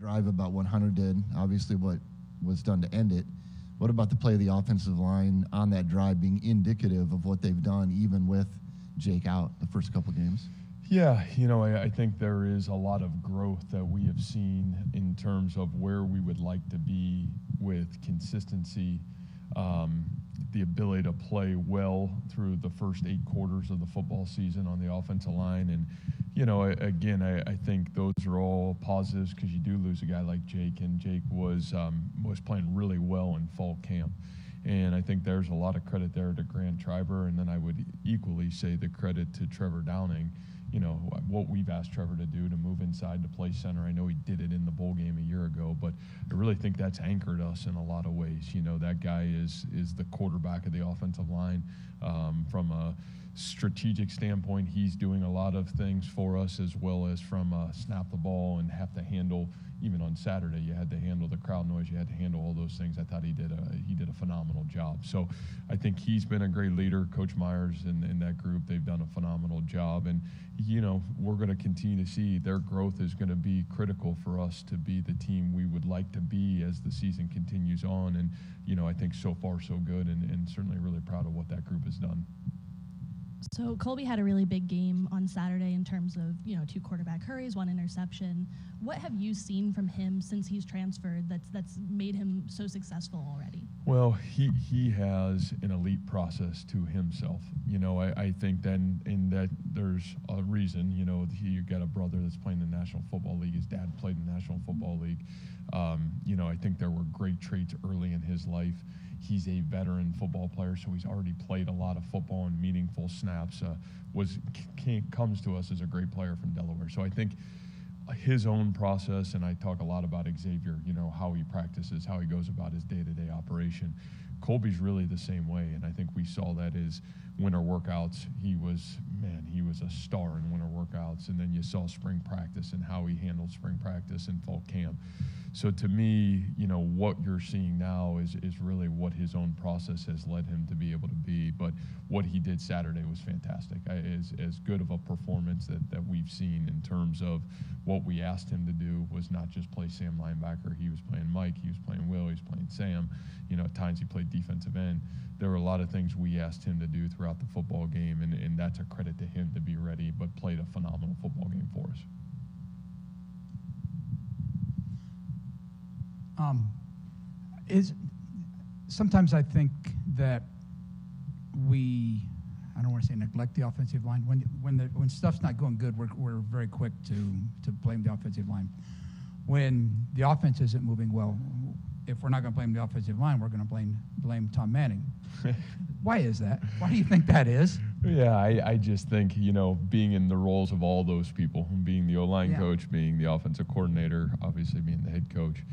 drive about what Hunter did, obviously what was done to end it. What about the play of the offensive line on that drive being indicative of what they've done, even with Jake out the first couple games? Yeah, I think there is a lot of growth that we have seen in terms of where we would like to be with consistency, the ability to play well through the first 8 quarters of the football season on the offensive line. And, again, I think those are all positives because you do lose a guy like Jake, and Jake was playing really well in fall camp. And I think there's a lot of credit there to Grant Triber, and then I would equally say the credit to Trevor Downing. What we've asked Trevor to do to move inside to play center. I know he did it in the bowl game a year ago, but I really think that's anchored us in a lot of ways. That guy is the quarterback of the offensive line. From a strategic standpoint, he's doing a lot of things for us, as well as from snap the ball and have to handle. Even on Saturday, you had to handle the crowd noise. You had to handle all those things. I thought he did a phenomenal job. So I think he's been a great leader. Coach Myers and that group, they've done a phenomenal job. And, we're going to continue to see their growth is going to be critical for us to be the team we would like to be as the season continues on. And, I think so far so good, and certainly really proud of what that group has done. So Colby had a really big game on Saturday in terms of, 2 quarterback hurries, 1 interception. What have you seen from him since he's transferred that's made him so successful already? Well, he has an elite process to himself. I think then in that there's a reason, you got a brother that's playing in the National Football League. His dad played in the National Football League. I think there were great traits early in his life. He's a veteran football player, so he's already played a lot of football and meaningful snaps. Comes to us as a great player from Delaware. So I think his own process, and I talk a lot about Xavier, how he practices, how he goes about his day-to-day operation. Colby's really the same way, and I think we saw that his winter workouts. He was a star in winter workouts, and then you saw spring practice and how he handled spring practice and fall camp. So to me, what you're seeing now is really what his own process has led him to be able to be. But what he did Saturday was fantastic. As good of a performance that we've seen in terms of what we asked him to do was not just play Sam linebacker. He was playing Mike. He was playing Will. He was playing Sam. At times he played defensive end. There were a lot of things we asked him to do throughout the football game, and that's a credit to him to be ready, but played a phenomenal football game for us. Sometimes I think that I don't want to say neglect the offensive line. When stuff's not going good, we're very quick to blame the offensive line. When the offense isn't moving well, if we're not going to blame the offensive line, we're going to blame Tom Manning. Why is that? Why do you think that is? Yeah, I just think, being in the roles of all those people, being the O-line coach, being the offensive coordinator, obviously being the head coach,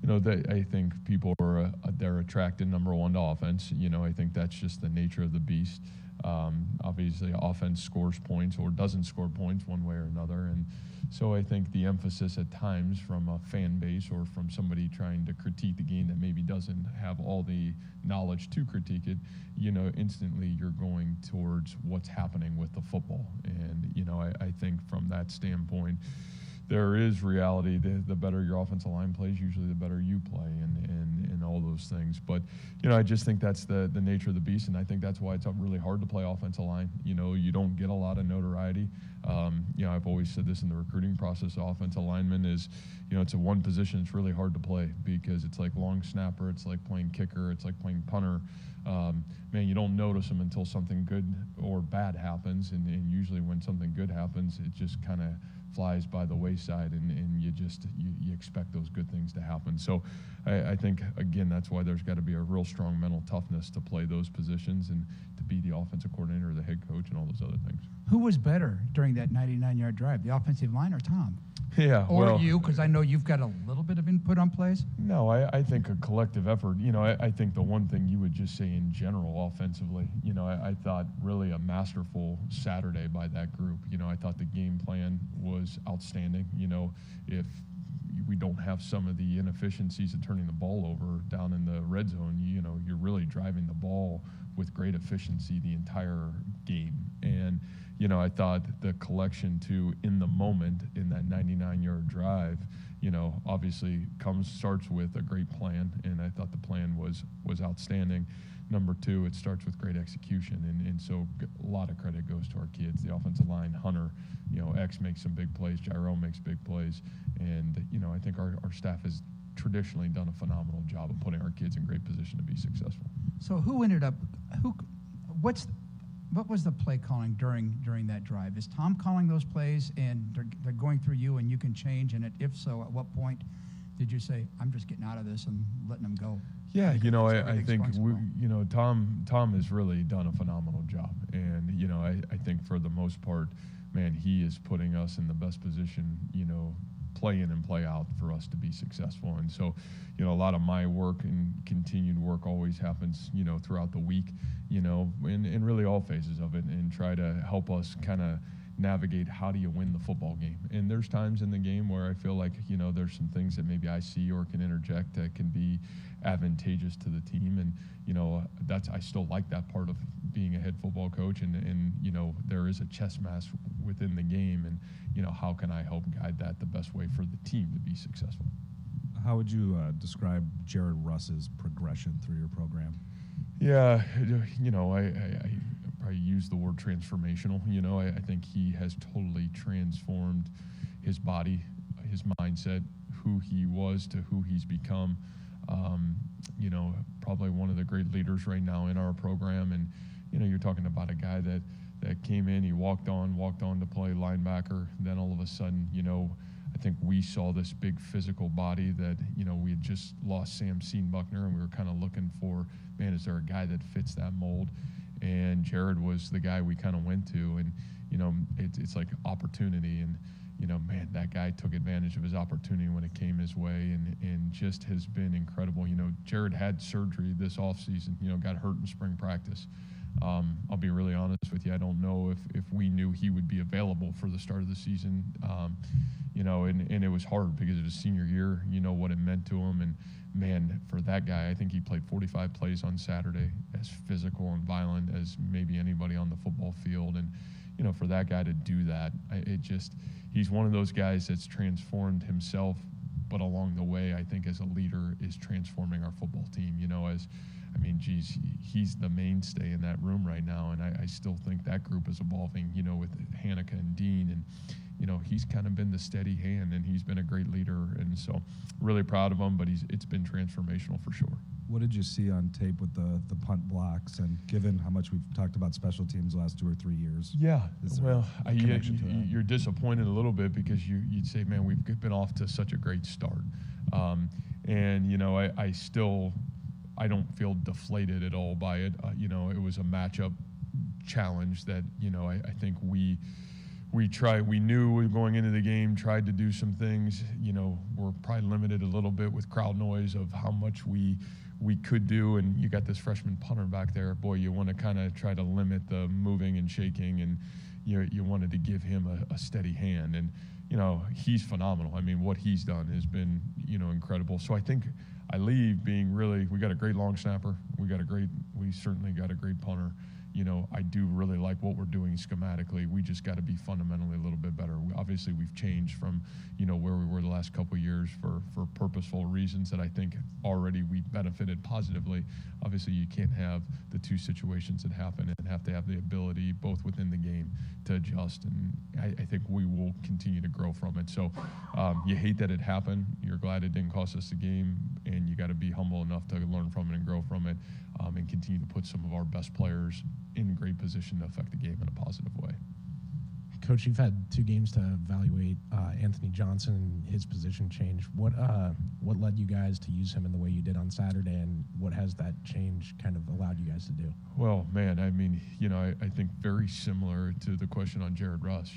I think people they're attracted, number one, to offense. I think that's just the nature of the beast. Obviously, offense scores points or doesn't score points one way or another. And so I think the emphasis at times from a fan base or from somebody trying to critique the game that maybe doesn't have all the knowledge to critique it, instantly you're going towards what's happening with the football. And, I think from that standpoint, there is reality. The better your offensive line plays, usually the better you play, and all those things. But, I just think that's the nature of the beast, and I think that's why it's really hard to play offensive line. You don't get a lot of notoriety. I've always said this in the recruiting process. Offensive lineman is, it's a one position it's really hard to play because it's like long snapper, it's like playing kicker, it's like playing punter. You don't notice them until something good or bad happens, and usually when something good happens, it just kind of flies by the wayside, and you expect those good things to happen. So I think, again, that's why there's got to be a real strong mental toughness to play those positions and to be the offensive coordinator or the head coach and all those other things. Who was better during that 99-yard drive, the offensive line or Tom? Yeah. Or you, because I know you've got a little bit of input on plays? No, I think a collective effort. I think the one thing you would just say in general offensively, I thought really a masterful Saturday by that group. I thought the game plan was outstanding. If we don't have some of the inefficiencies of turning the ball over down in the red zone, you're really driving the ball with great efficiency the entire game. And, I thought the collection in the moment in that 99-yard drive, obviously starts with a great plan, and I thought the plan was outstanding. Number two, it starts with great execution, and so a lot of credit goes to our kids. The offensive line, Hunter, X makes some big plays, Gyro makes big plays, and I think our staff has traditionally done a phenomenal job of putting our kids in great position to be successful. So what was the play calling during that drive? Is Tom calling those plays and they're going through you and you can change? And if so, at what point did you say, I'm just getting out of this and letting them go? Yeah, I think Tom has really done a phenomenal job, and I think for the most part, man, he is putting us in the best position, play in and play out for us to be successful. And so, a lot of my work and continued work always happens, throughout the week, in really all phases of it, and try to help us kind of navigate how do you win the football game. And there's times in the game where I feel like, there's some things that maybe I see or can interject that can be advantageous to the team. And, I still like that part of being a head football coach. And there is a chess match within the game. And, how can I help guide that the best way for the team to be successful? How would you describe Jared Russ's progression through your program? Yeah, I probably use the word transformational. I think he has totally transformed his body, his mindset, who he was to who he's become. Probably one of the great leaders right now in our program. And, you're talking about a guy that came in, he walked on to play linebacker. Then all of a sudden, I think we saw this big physical body that, we had just lost Sam Seenbuckner, and we were kind of looking for, man, is there a guy that fits that mold? And Jared was the guy we kind of went to. And, it's like opportunity. And, man, that guy took advantage of his opportunity when it came his way, and just has been incredible. Jared had surgery this offseason, got hurt in spring practice. I'll be really honest with you. I don't know if we knew he would be available for the start of the season, and it was hard because of his senior year, what it meant to him. And, man, for that guy, I think he played 45 plays on Saturday, as physical and violent as maybe anybody on the football field. And, for that guy to do that, he's one of those guys that's transformed himself, but along the way, I think as a leader is transforming our football team, he's the mainstay in that room right now. And I still think that group is evolving, with Hanukkah and Dean. And, he's kind of been the steady hand, and he's been a great leader. And so really proud of him, but it's been transformational for sure. What did you see on tape with the punt blocks? And given how much we've talked about special teams the last 2 or 3 years. Yeah, well, you're disappointed a little bit because you'd say, man, we've been off to such a great start. I don't feel deflated at all by it. It was a matchup challenge that, I think we knew going into the game, tried to do some things. We're probably limited a little bit with crowd noise of how much we could do. And you got this freshman punter back there. Boy, you want to kind of try to limit the moving and shaking, and you wanted to give him a steady hand. And, he's phenomenal. What he's done has been, incredible. So I think I leave being we got a great long snapper. We certainly got a great punter. I do really like what we're doing schematically. We just got to be fundamentally a little bit better. Obviously, we've changed from, where we were the last couple of years for purposeful reasons that I think already we benefited positively. Obviously, you can't have the two situations that happen and have to have the ability both within the game to adjust. And I think we will continue to grow from it. So you hate that it happened. You're glad it didn't cost us the game, and you got to be humble enough to learn from it and grow from it, and continue to put some of our best players in great position to affect the game in a positive way. Coach, you've had 2 games to evaluate Anthony Johnson and his position change. What led you guys to use him in the way you did on Saturday, and what has that change kind of allowed you guys to do? Well, man, I think very similar to the question on Jared Russ.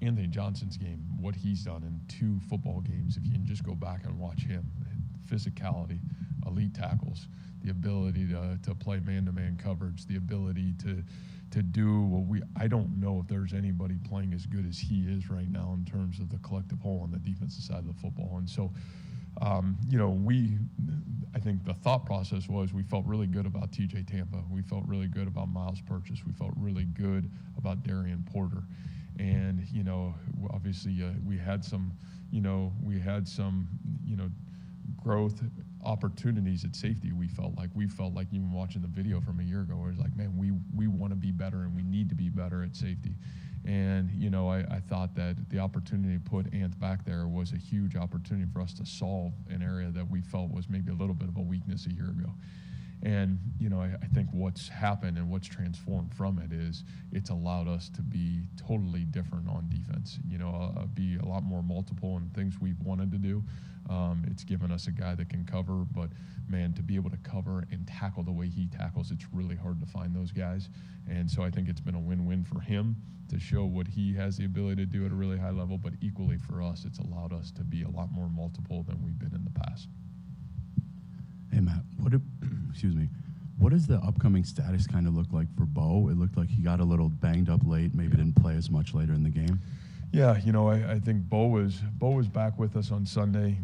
Anthony Johnson's game, what he's done in 2 football games, if you can just go back and watch him, physicality, elite tackles, the ability to play man-to-man coverage, the ability to do what I don't know if there's anybody playing as good as he is right now in terms of the collective whole on the defensive side of the football. And so, I think the thought process was we felt really good about TJ Tampa. We felt really good about Miles Purchase. We felt really good about Darian Porter. And, obviously we had some growth opportunities at safety. We felt like even watching the video from a year ago, it was like, man, we want to be better and we need to be better at safety. And, I thought that the opportunity to put Ant back there was a huge opportunity for us to solve an area that we felt was maybe a little bit of a weakness a year ago. And, I think what's happened and what's transformed from it is it's allowed us to be totally different on defense, be a lot more multiple in things we've wanted to do. It's given us a guy that can cover, but, man, to be able to cover and tackle the way he tackles, it's really hard to find those guys. And so I think it's been a win-win for him to show what he has the ability to do at a really high level, but equally for us, it's allowed us to be a lot more multiple than we've been in the past. Hey, Matt, what does the upcoming status kind of look like for Bo? It looked like he got a little banged up late, maybe didn't play as much later in the game. Yeah, I think Bo was back with us on Sunday.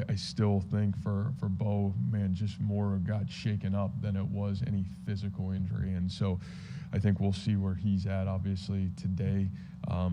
I still think for Bo, man, just more got shaken up than it was any physical injury. And so I think we'll see where he's at, obviously, today. I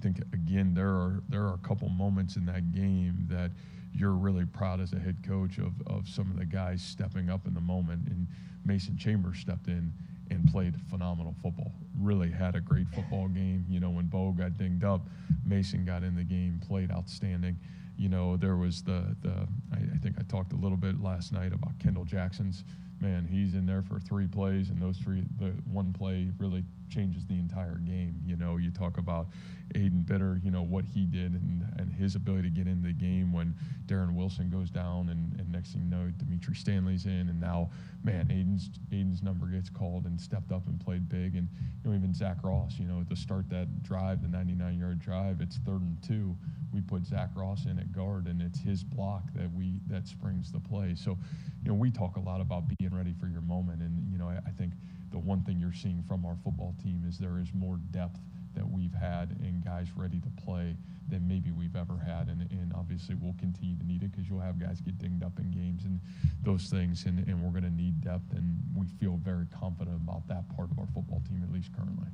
think, again, there are a couple moments in that game that you're really proud as a head coach of some of the guys stepping up in the moment. And Mason Chambers stepped in and played phenomenal football. Really had a great football game. When Bo got dinged up, Mason got in the game, played outstanding. There was I think I talked a little bit last night about Kendall Jackson's. Man, he's in there for 3 plays, and the one play really changes the entire game. You talk about Aiden Bitter, what he did and his ability to get into the game when Darren Wilson goes down, and next thing you know, Dimitri Stanley's in, and now, man, Aiden's number gets called and stepped up and played big. And even Zach Ross, to start that drive, the 99-yard drive, it's 3rd and 2. We put Zach Ross in at guard, and it's his block that springs the play. So, we talk a lot about being ready for your moment, and I think the one thing you're seeing from our football team is there is more depth that we've had and guys ready to play than maybe we've ever had, and obviously we'll continue to need it because you'll have guys get dinged up in games and those things, and we're going to need depth, and we feel very confident about that part of our football team, at least currently.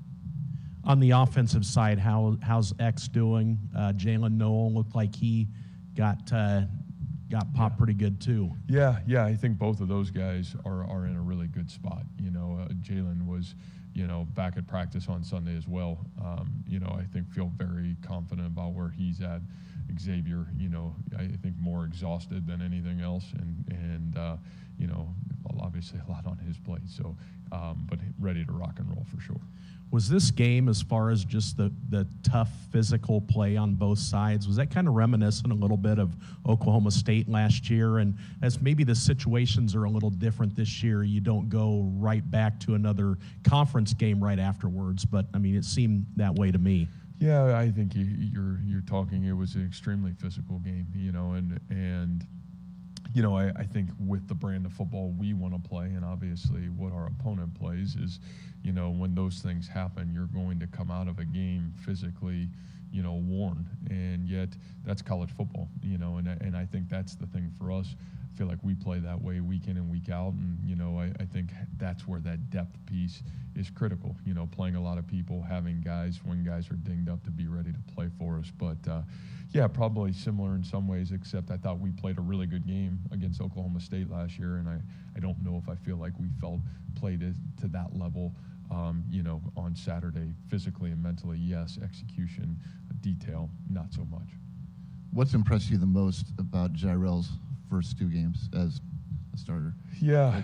On the offensive side, how's X doing? Jalen Noel looked like he got popped pretty good too. Yeah, I think both of those guys are in a really good spot. Jalen was, back at practice on Sunday as well. I think feel very confident about where he's at. Xavier, I think more exhausted than anything else, and obviously a lot on his plate. So, but ready to rock and roll for sure. Was this game, as far as just the tough physical play on both sides, was that kind of reminiscent a little bit of Oklahoma State last year? And as maybe the situations are a little different this year, you don't go right back to another conference game right afterwards. But, I mean, it seemed that way to me. Yeah, I think you're talking. It was an extremely physical game, and I think with the brand of football we want to play, and obviously what our opponent plays is, when those things happen, you're going to come out of a game physically, worn, and yet that's college football, and I think that's the thing for us. I feel like we play that way week in and week out, and I think that's where that depth piece is critical. Playing a lot of people, having guys when guys are dinged up to be ready to play for us. But yeah, probably similar in some ways, except I thought we played a really good game against Oklahoma State last year, and I don't know if I feel like we played it to that level. On Saturday, physically and mentally, yes. Execution, detail, not so much. What's impressed you the most about Jairel's first 2 games as a starter? Yeah,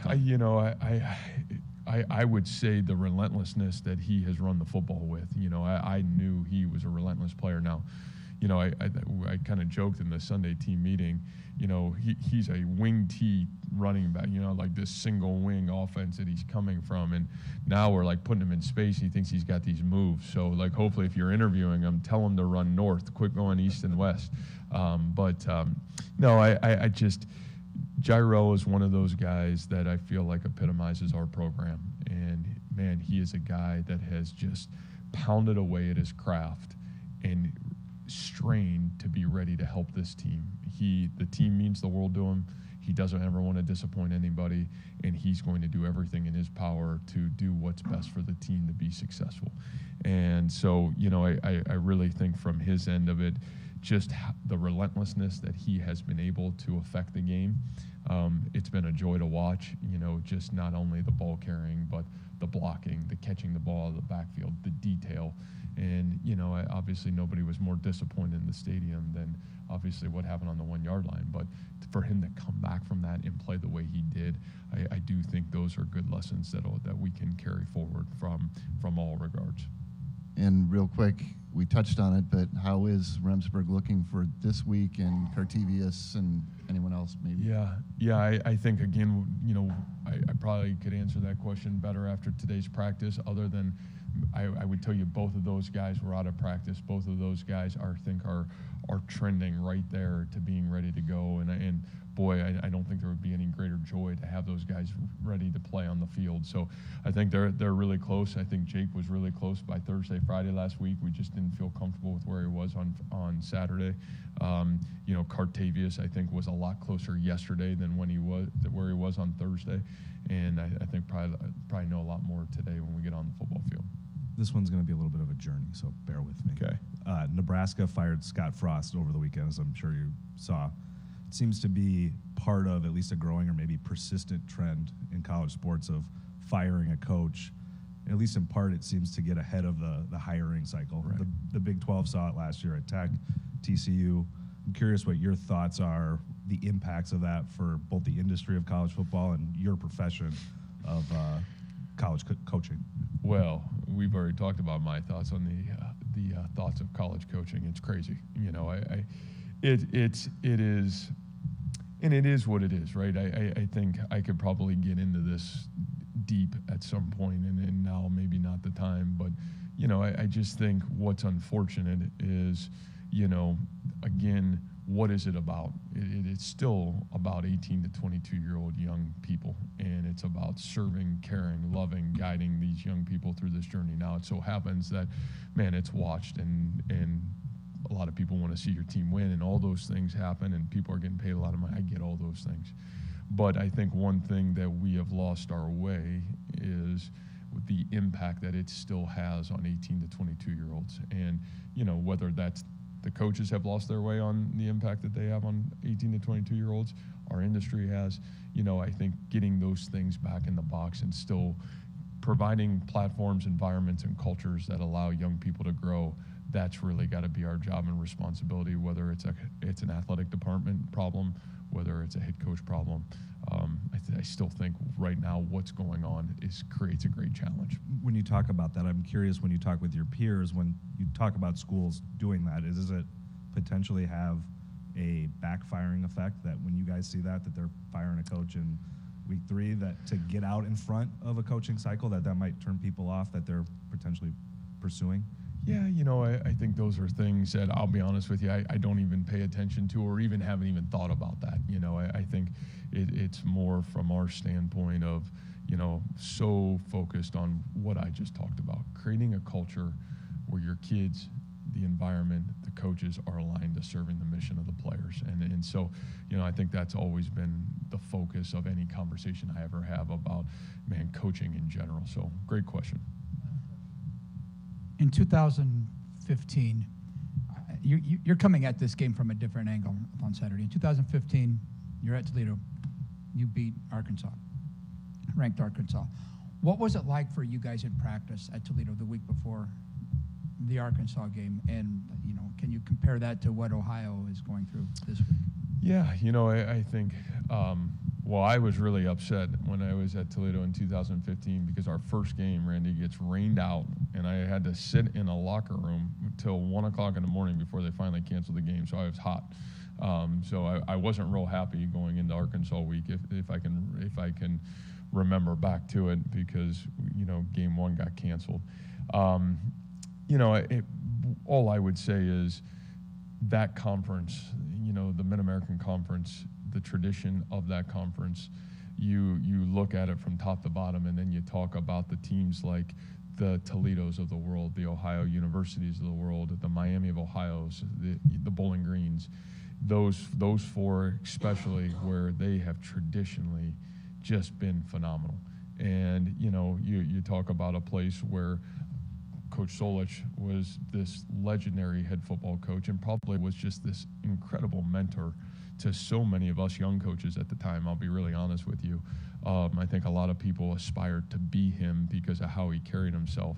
I would say the relentlessness that he has run the football with. I knew he was a relentless player. Now, I kind of joked in the Sunday team meeting, he's a wing T running back, like this single wing offense that he's coming from. And now we're like putting him in space. He thinks he's got these moves. So like, hopefully if you're interviewing him, tell him to run north, quit going east and west. No, I just, Jairel is one of those guys that I feel like epitomizes our program. And man, he is a guy that has just pounded away at his craft and strained to be ready to help this team. The team means the world to him. He doesn't ever want to disappoint anybody, and he's going to do everything in his power to do what's best for the team to be successful. And so, I really think from his end of it, just the relentlessness that he has been able to affect the game. It's been a joy to watch, just not only the ball carrying, but the blocking, the catching the ball out of the backfield, the detail. And, obviously nobody was more disappointed in the stadium than obviously what happened on the 1 yard line. But for him to come back from that and play the way he did, I do think those are good lessons that we can carry forward from all regards. And real quick, we touched on it, but how is Remsburg looking for this week, and Cartevius and anyone else maybe? Yeah. I think, again, I probably could answer that question better after today's practice, other than I would tell you both of those guys were out of practice. Both of those guys are trending right there to being ready to go. And boy, I don't think there would be any greater joy to have those guys ready to play on the field. So I think they're really close. I think Jake was really close by Thursday, Friday last week. We just didn't feel comfortable with where he was on Saturday. Cartavius, I think, was a lot closer yesterday than where he was on Thursday. And I think probably know a lot more today when we get on the football field. This one's going to be a little bit of a journey, so bear with me. Okay. Nebraska fired Scott Frost over the weekend, as I'm sure you saw. It seems to be part of at least a growing or maybe persistent trend in college sports of firing a coach. At least in part, it seems to get ahead of the hiring cycle. Right. The Big 12 saw it last year at Tech, TCU. I'm curious what your thoughts are, the impacts of that for both the industry of college football and your profession of college coaching. Well, we've already talked about my thoughts on the thoughts of college coaching. It's crazy, it is, and it is what it is, right? I think I could probably get into this deep at some point, and now maybe not the time, but I just think what's unfortunate is, again, what is it about? It's still about 18 to 22-year-old young people, and it's about serving, caring, loving, guiding these young people through this journey. Now, it so happens that, man, it's watched, and a lot of people want to see your team win, and all those things happen, and people are getting paid a lot of money. I get all those things. But I think one thing that we have lost our way is the impact that it still has on 18 to 22-year-olds. And, whether that's the coaches have lost their way on the impact that they have on 18 to 22-year-olds. Our industry has, I think getting those things back in the box and still providing platforms, environments, and cultures that allow young people to grow, that's really got to be our job and responsibility, whether it's an athletic department problem, whether it's a head coach problem. I still think right now what's going on creates a great challenge. When you talk about that, I'm curious, when you talk with your peers, when you talk about schools doing that, does it potentially have a backfiring effect that when you guys see that they're firing a coach in week 3, that to get out in front of a coaching cycle, that might turn people off that they're potentially pursuing? Yeah, I think those are things that, I'll be honest with you, I don't even pay attention to, or even haven't even thought about that. I think it's more from our standpoint of, so focused on what I just talked about, creating a culture where your kids, the environment, the coaches are aligned to serving the mission of the players. And so, I think that's always been the focus of any conversation I ever have about, coaching in general. So great question. In 2015, you're coming at this game from a different angle on Saturday. In 2015, you're at Toledo. You beat Arkansas, ranked Arkansas. What was it like for you guys in practice at Toledo the week before the Arkansas game? And, can you compare that to what Ohio is going through this week? Yeah, I think, I was really upset when I was at Toledo in 2015 because our first game, Randy, gets rained out, and I had to sit in a locker room until 1 o'clock in the morning before they finally canceled the game, so I was hot. So I wasn't real happy going into Arkansas week, if I can remember back to it, because, game 1 got canceled. All I would say is that conference, the Mid-American Conference, the tradition of that conference, you look at it from top to bottom, and then you talk about the teams like the Toledos of the world, the Ohio Universities of the world, the Miami of Ohio's, the Bowling Greens. those four especially, where they have traditionally just been phenomenal. And you talk about a place where Coach Solich was this legendary head football coach and probably was just this incredible mentor to so many of us young coaches at the time. I'll be really honest with you. I think a lot of people aspired to be him because of how he carried himself.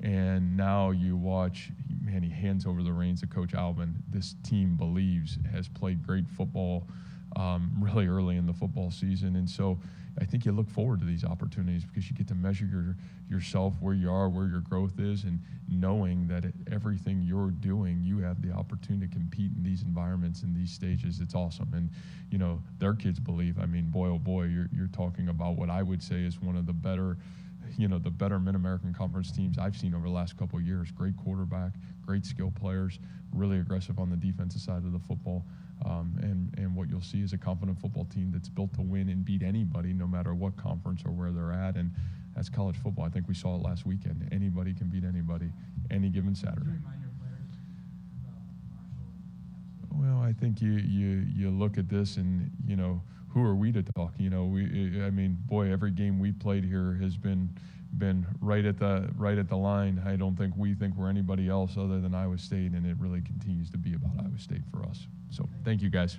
And now you watch, man, he hands over the reins to Coach Alvin. This team believes, has played great football really early in the football season. And so I think you look forward to these opportunities because you get to measure yourself, where you are, where your growth is, and knowing that everything you're doing, you have the opportunity to compete in these environments, in these stages. It's awesome. And, their kids believe. I mean, boy, oh boy, you're talking about what I would say is one of the better Mid-American Conference teams I've seen over the last couple of years. Great quarterback, great skill players, really aggressive on the defensive side of the football. And what you'll see is a confident football team that's built to win and beat anybody, no matter what conference or where they're at. And that's college football. I think we saw it last weekend. Anybody can beat anybody any given Saturday. Well, I think you look at this and, who are we to talk? Every game we played here has been right at the line. I don't think we're anybody else other than Iowa State, and it really continues to be about Iowa State for us. So thank you, guys.